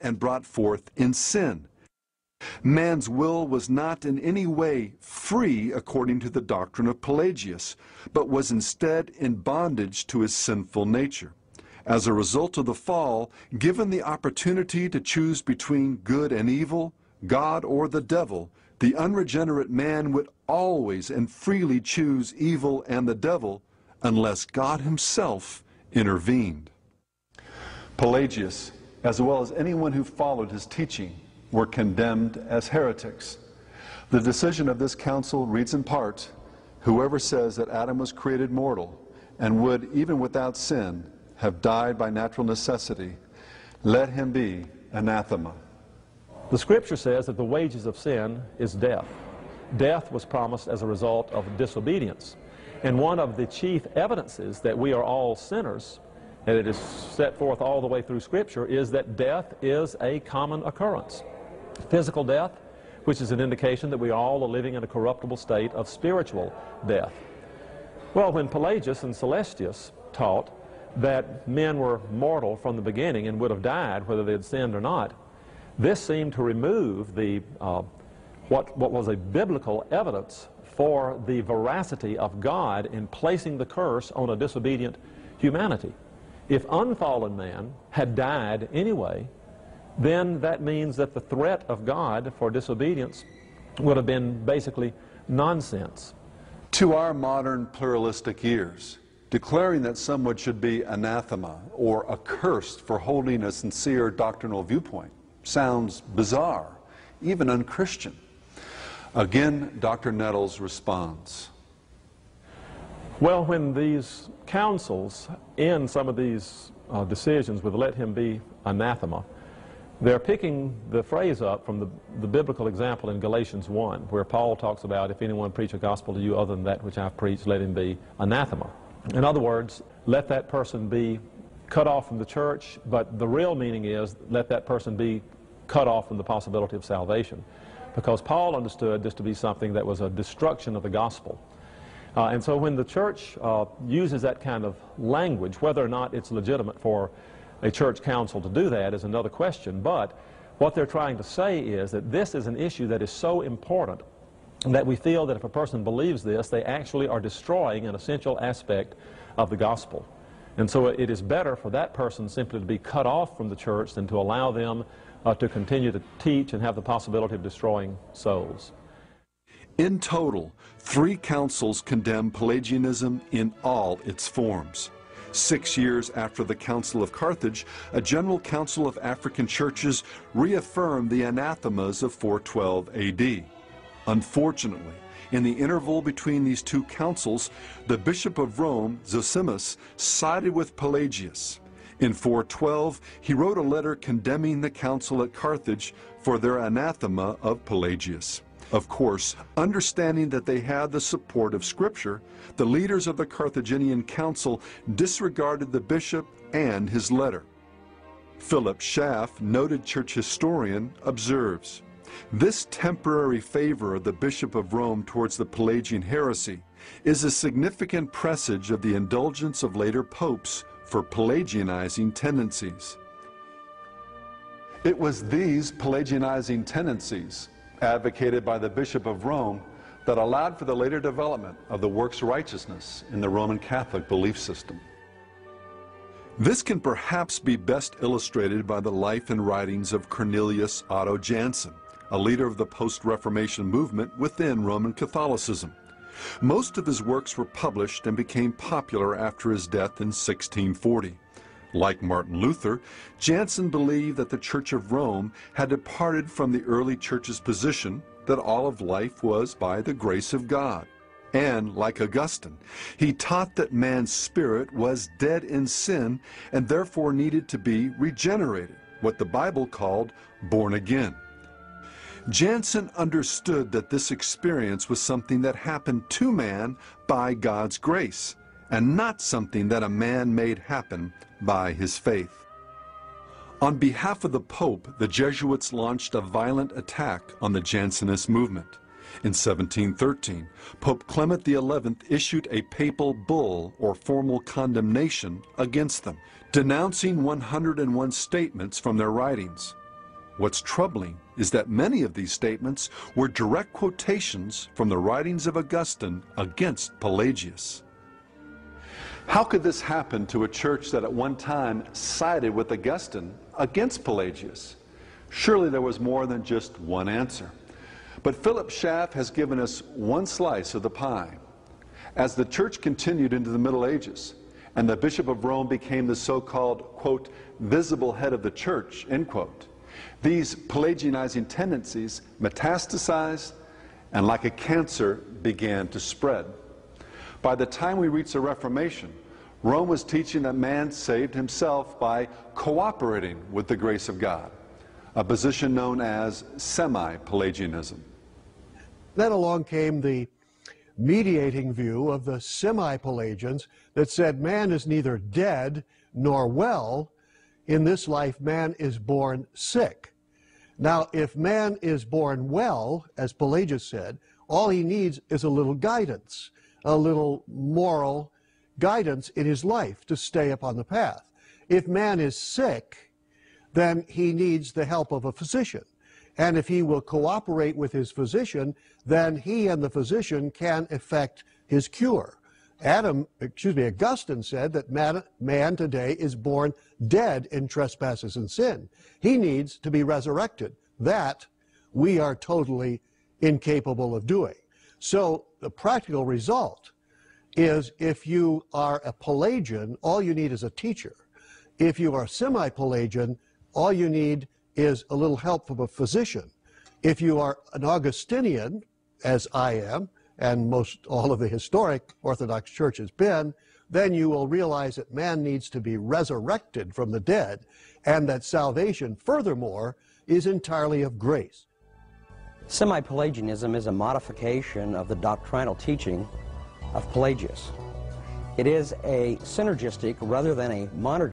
and brought forth in sin. Man's will was not in any way free according to the doctrine of Pelagius, but was instead in bondage to his sinful nature. As a result of the fall, given the opportunity to choose between good and evil, God or the devil, the unregenerate man would always and freely choose evil and the devil unless God himself intervened. Pelagius, as well as anyone who followed his teaching, were condemned as heretics. The decision of this council reads in part, "Whoever says that Adam was created mortal and would, even without sin, have died by natural necessity, let him be anathema." The Scripture says that the wages of sin is death. Death was promised as a result of disobedience. And one of the chief evidences that we are all sinners, and it is set forth all the way through Scripture, is that death is a common occurrence. Physical death, which is an indication that we all are living in a corruptible state of spiritual death. Well, when Pelagius and Celestius taught that men were mortal from the beginning and would have died whether they had sinned or not, this seemed to remove the what was a biblical evidence for the veracity of God in placing the curse on a disobedient humanity. If unfallen man had died anyway, then that means that the threat of God for disobedience would have been basically nonsense. To our modern pluralistic ears, declaring that someone should be anathema or accursed for holding a sincere doctrinal viewpoint sounds bizarre, even unchristian. Again, Dr. Nettles responds. Well, when these councils end some of these decisions with "let him be anathema," they're picking the phrase up from the biblical example in Galatians 1, where Paul talks about, "If anyone preach a gospel to you other than that which I've preached, let him be anathema." In other words, let that person be cut off from the church, but the real meaning is let that person be cut off from the possibility of salvation. Because Paul understood this to be something that was a destruction of the gospel. And so when the church uses that kind of language, whether or not it's legitimate for a church council to do that is another question, but what they're trying to say is that this is an issue that is so important that we feel that if a person believes this, they actually are destroying an essential aspect of the gospel. And so it is better for that person simply to be cut off from the church than to allow them to continue to teach and have the possibility of destroying souls. In total, 3 councils condemned Pelagianism in all its forms. 6 years after the Council of Carthage, a General Council of African Churches reaffirmed the anathemas of 412 AD. Unfortunately, in the interval between these 2 councils, the Bishop of Rome, Zosimus, sided with Pelagius. In 412, he wrote a letter condemning the council at Carthage for their anathema of Pelagius. Of course, understanding that they had the support of Scripture, the leaders of the Carthaginian council disregarded the bishop and his letter. Philip Schaff, noted church historian, observes, "This temporary favor of the Bishop of Rome towards the Pelagian heresy is a significant presage of the indulgence of later popes for Pelagianizing tendencies." It was these Pelagianizing tendencies, advocated by the Bishop of Rome, that allowed for the later development of the works righteousness in the Roman Catholic belief system. This can perhaps be best illustrated by the life and writings of Cornelius Otto Jansen, a leader of the post-Reformation movement within Roman Catholicism. Most of his works were published and became popular after his death in 1640. Like Martin Luther, Jansen believed that the Church of Rome had departed from the early church's position that all of life was by the grace of God. And, like Augustine, he taught that man's spirit was dead in sin and therefore needed to be regenerated, what the Bible called born again. Jansen understood that this experience was something that happened to man by God's grace, and not something that a man made happen by his faith. On behalf of the Pope, the Jesuits launched a violent attack on the Jansenist movement. In 1713, Pope Clement XI issued a papal bull or formal condemnation against them, denouncing 101 statements from their writings. What's troubling is that many of these statements were direct quotations from the writings of Augustine against Pelagius. How could this happen to a church that at one time sided with Augustine against Pelagius? Surely there was more than just one answer. But Philip Schaff has given us one slice of the pie. As the church continued into the Middle Ages, and the Bishop of Rome became the so-called, quote, visible head of the church, end quote, these Pelagianizing tendencies metastasized and like a cancer began to spread. By the time we reached the Reformation, Rome was teaching that man saved himself by cooperating with the grace of God, a position known as semi-Pelagianism. Then along came the mediating view of the semi-Pelagians that said man is neither dead nor well. In this life, man is born sick. Now, if man is born well, as Pelagius said, all he needs is a little guidance, a little moral guidance in his life to stay upon the path. If man is sick, then he needs the help of a physician. And if he will cooperate with his physician, then he and the physician can effect his cure. Augustine said that man today is born dead in trespasses and sin. He needs to be resurrected. That we are totally incapable of doing. So the practical result is if you are a Pelagian, all you need is a teacher. If you are semi-Pelagian, all you need is a little help from a physician. If you are an Augustinian, as I am, and most all of the historic Orthodox Church has been, then you will realize that man needs to be resurrected from the dead, and that salvation, furthermore, is entirely of grace. Semi-Pelagianism is a modification of the doctrinal teaching of Pelagius. It is a synergistic rather than a monergistic